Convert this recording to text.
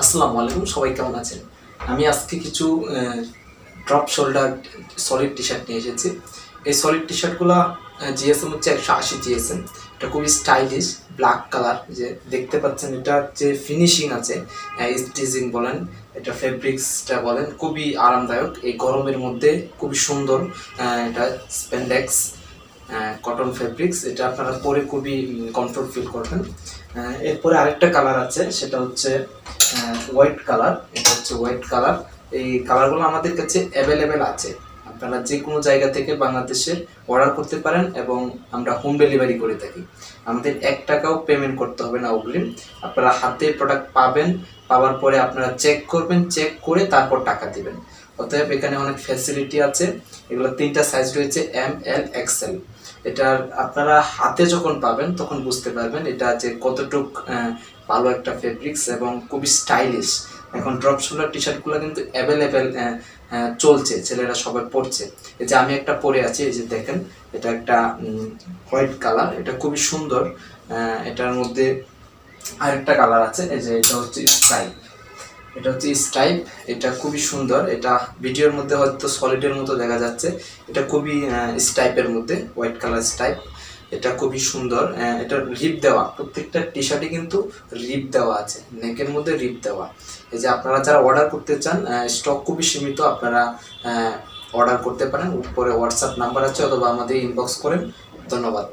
আসসালামু আলাইকুম, সবাই কেমন আছেন? আমি আজকে কিছু drop shoulder solid T shirt নিয়ে এসেছি। এই সলিড টি শার্টগুলো জিএসএম হচ্ছে 180 জিএসএম। এটা খুবই স্টাইলিশ ব্ল্যাক কালার, যে দেখতে পাচ্ছেন এটার যে ফিনিশিং আছে, স্টিচিং বলেন, এটা ফেব্রিক্সটা বলেন, খুবই আরামদায়ক। এই গরমের মধ্যে খুবই সুন্দর। এটা স্প্যান্ডেক্স কটন ফেব্রিক্স, এটা আপনারা পরে খুবই কমফোর্ট ফিল করবেন। এরপরে আরেকটা কালার আছে, সেটা হচ্ছে হোয়াইট কালার। এটা হচ্ছে হোয়াইট কালার। এই কালারগুলো আমাদের কাছে অ্যাভেলেবেল আছে। আপনারা যে কোনো জায়গা থেকে বাংলাদেশের অর্ডার করতে পারেন এবং আমরা হোম ডেলিভারি করে থাকি। আমাদের 1 টাকাও পেমেন্ট করতে হবে না অগ্রিম। আপনারা হাতে প্রোডাক্ট পাবেন, পাওয়ার পরে আপনারা চেক করবেন, চেক করে তারপর টাকা দিবেন। অতএব এখানে অনেক ফ্যাসিলিটি আছে। এগুলো 3টা সাইজ রয়েছে, এম, এল, এক্সেল। এটার আপনারা হাতে যখন পাবেন তখন বুঝতে পারবেন এটা যে কতটুক ভালো একটা ফেব্রিক্স এবং খুবই স্টাইলিশ। এখন ড্রপ শোল্ডার টি শার্টগুলো কিন্তু অ্যাভেলেবেল চলছে, ছেলেরা সবাই পরছে। এই যে আমি একটা পরে আছি, এই যে দেখেন, এটা একটা হোয়াইট কালার, এটা খুবই সুন্দর। এটার মধ্যে আরেকটা কালার আছে, এই যে এটা হচ্ছে স্ট্রাইপ। এটা হচ্ছে স্ট্রাইপ, এটা খুবই সুন্দর। এটা ভিডিওর মধ্যে হয়তো সলিডের মতো দেখা যাচ্ছে, এটা খুবই স্ট্রাইপের মধ্যে হোয়াইট কালার স্ট্রাইপ। এটা খুবই সুন্দর। এটা রিপ দেওয়া, প্রত্যেকটা টি শার্টে কিন্তু রিপ দেওয়া আছে, নেকের মধ্যে রিপ দেওয়া। এই যে আপনারা যারা অর্ডার করতে চান, স্টক খুবই সীমিত, আপনারা অর্ডার করতে পারেন। উপরে হোয়াটসঅ্যাপ নাম্বার আছে, অথবা আমাদের ইনবক্স করেন। ধন্যবাদ।